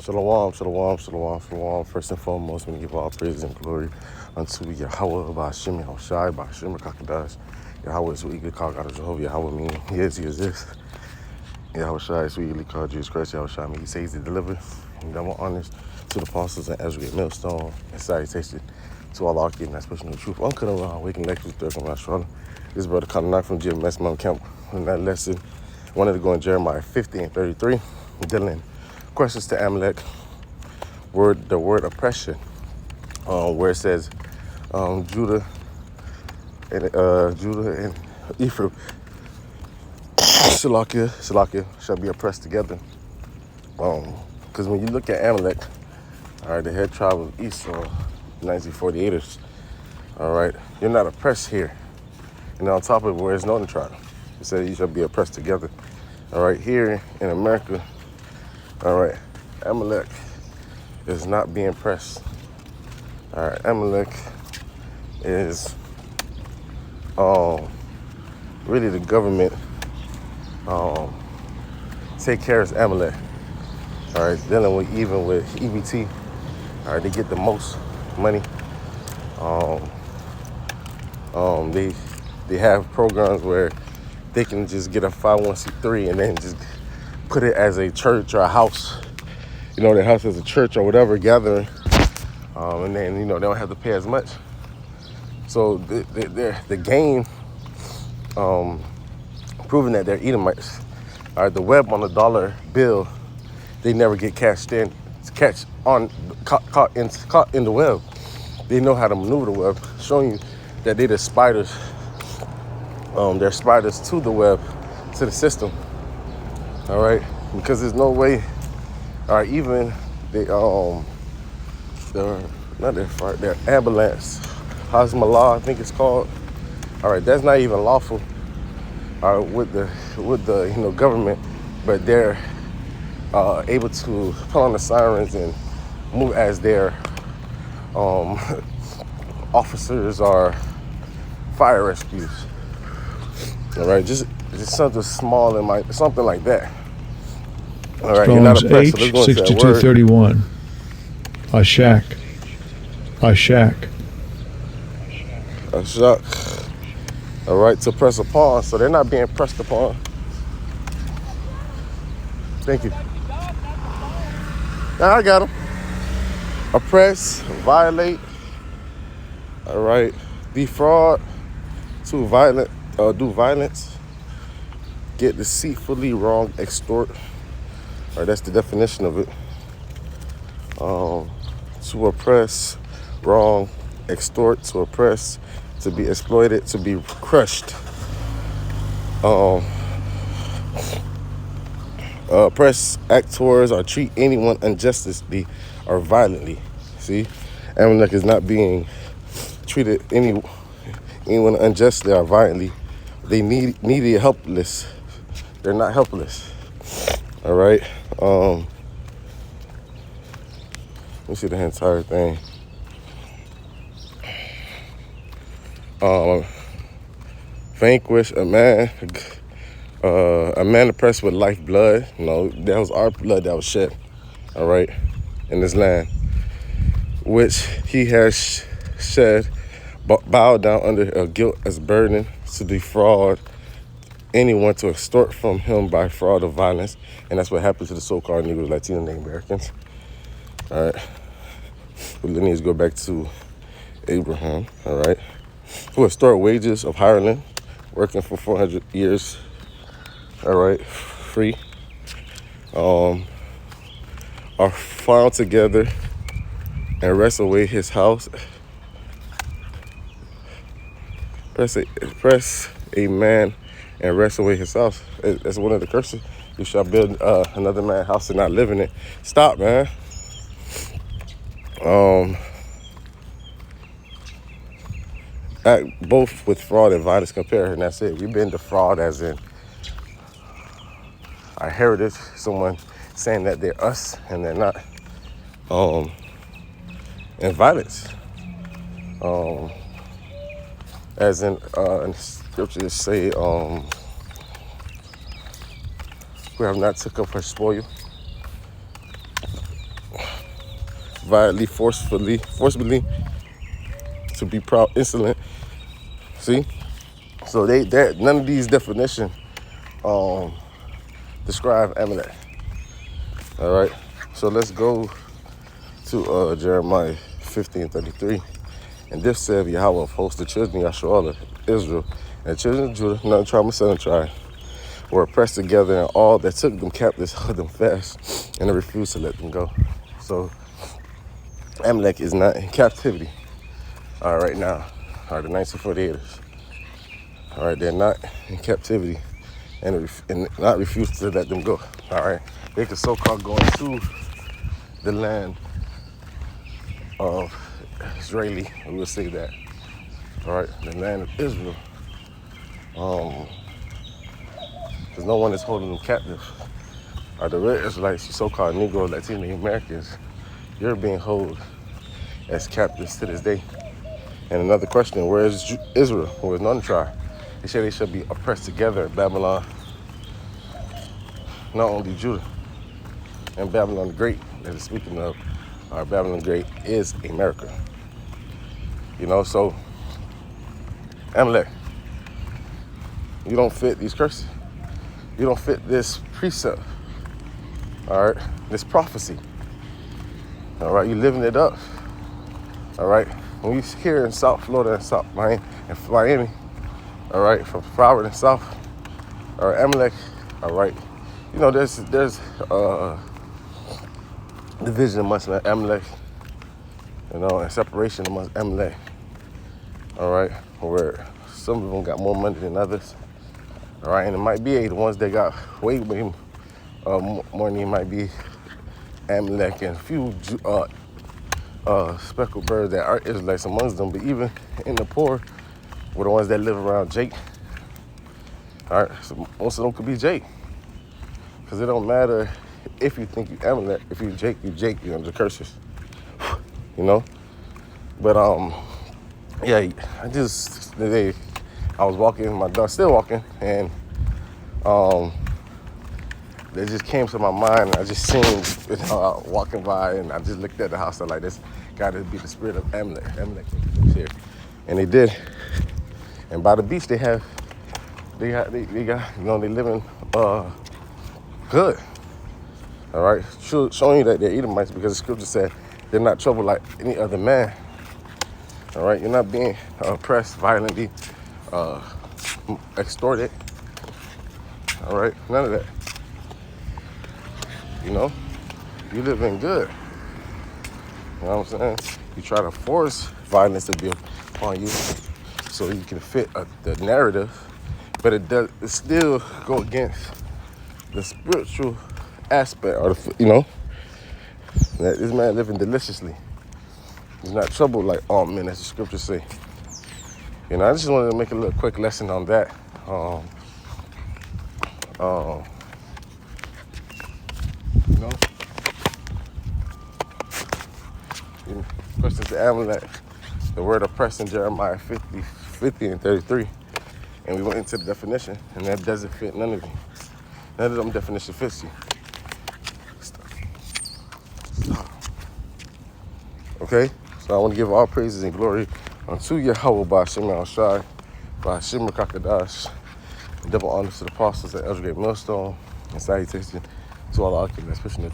Shalom, shalom, shalom, shalom. First and foremost, we give all praise and glory unto Yahweh, Ba'ashim, Yahushai, Ba'ashim, Kakadash. Yahweh is sweetly called God of Jehovah. Yahweh means he is this. Yahushai is sweetly called Jesus Christ. Yahushai means he saves to deliver. And double honors to the apostles and Ezra, Millstone, and salutation to all our kids, and especially the truth. Uncle around, waking lectures, third from Australia. This brother coming out from GMS Mount Camp. In that lesson, wanted to go in Jeremiah 50 and 33, dealing questions to Amalek, the word oppression, where it says Judah and Ephraim, Shalakia shall be oppressed together. Because when you look at Amalek, all right, the head tribe of Esau, 1948ers, all right, you're not oppressed here. And on top of it, where it's Northern tribe, it says you shall be oppressed together. All right, here in America, all right, Amalek is not being pressed. All right, Amalek is really the government take care of Amalek. All right, dealing with even with EBT. All right, they get the most money. They have programs where they can just get a 501c3 and then just put it as a church or a house. You know, their house as a church or whatever gathering, and then they don't have to pay as much. So the game, proving that they're Edomites. All right, the web on the dollar bill, they never get caught in the web. They know how to maneuver the web, showing you that they're the spiders. They're spiders to the web, to the system. All right, because there's no way. All right, even their ambulance, Hasmalah, I think it's called. All right, that's not even lawful. All right, with the government, but they're able to put on the sirens and move as their officers or fire rescues. All right, just something small and something like that. All right, you're not Strong's oppressed. So let's go into that word. 6231. Ashak. Ashak. All right, to press upon. So they're not being pressed upon. Thank you. Now I got them. Oppress, violate. All right, defraud, to violent, do violence, get deceitfully wrong, extort. All right, that's the definition of it. To oppress, wrong, extort, to oppress, to be exploited, to be crushed. Oppress, act towards, or treat anyone unjustly or violently. See, Amalek is not being treated anyone unjustly or violently. They needy, helpless. They're not helpless. All right. Let me see the entire thing. Vanquish a man oppressed with life blood. No, that was our blood that was shed. All right, in this land, which he has shed, bowed down under a guilt as burden, to defraud anyone, to extort from him by fraud or violence. And that's what happened to the so-called Negroes, Latino, and Americans. All right. The lineage go back to Abraham, all right, who extort wages of hireling, working for 400 years, all right, free, are found together and wrest away his house. Press a man and wrest away his house. That's one of the curses. You shall build another man's house and not live in it. Stop, man. Act both with fraud and violence compare, and that's it. We've been defraud as in our heritage, someone saying that they're us and they're not. And violence. As in scriptures say, who have not took up her spoil. violently, forcibly, to be proud, insolent. See? So none of these definitions describe Amalek. All right. So let's go to Jeremiah 15:33. And this said, Yahweh of hosts, the children of Yasharallah, Israel, and the children of Judah, none tribe and southern tribe, were oppressed together, and all that took them captives held them fast, and they refused to let them go. So Amalek is not in captivity. All right, now, all right, the 1948ers. All right, they're not in captivity, and not refuse to let them go. All right, they could so-called go into the land of Israeli, we will say that. All right, the land of Israel, because no one is holding them captive. All right, the red Israelites, the so-called Negro, Latino Americans, you're being held as captives to this day. And another question, where is Israel? Where is none tribe? They say they should be oppressed together in Babylon, not only Judah. And Babylon the Great, that is speaking of, Babylon the Great is America. You know, so Amalek, you don't fit these curses. You don't fit this precept, all right? This prophecy, all right? You living it up, all right? When you here in South Florida and South Miami, all right, from Florida and South, all right, Amalek, all right, you know, there's division amongst Amalek, you know, and separation amongst Amalek, all right, where some of them got more money than others, all right, and it might be the ones that got way more money might be Amalek and a few speckled birds that are Israelites amongst them, but even in the poor were the ones that live around Jake. All right, so most of them could be Jake, because it don't matter if you think you Amalek. If you Jake, you're under curses, you know. But yeah, today I was walking, my dog still walking, and it just came to my mind. I just seen walking by, and I just looked at the house. I'm like, this got to be the spirit of Amalek. Amalek is here, and they did. And by the beach, they got, you know, they living good. All right, showing you that they're Edomites because the scripture said they're not troubled like any other man. All right, you're not being oppressed, violently extorted. All right, none of that. You know, you living good. You know what I'm saying? You try to force violence to be upon you so you can fit the narrative, but it still go against the spiritual aspect, or that this man living deliciously. He's not troubled like all men, as the scriptures say. You know, I just wanted to make a little quick lesson on that. You know, questions to Amalek, the word oppress in Jeremiah 50 and 33. And we went into the definition, and that doesn't fit none of you. None of them definition fits you. Stop. Okay? So I want to give all praises and glory unto Yahweh by Hashem Al-Shai, by Hashem Kakadash, double honors to the apostles at Elder Great Millstone, and salutation to all the occupants pushing the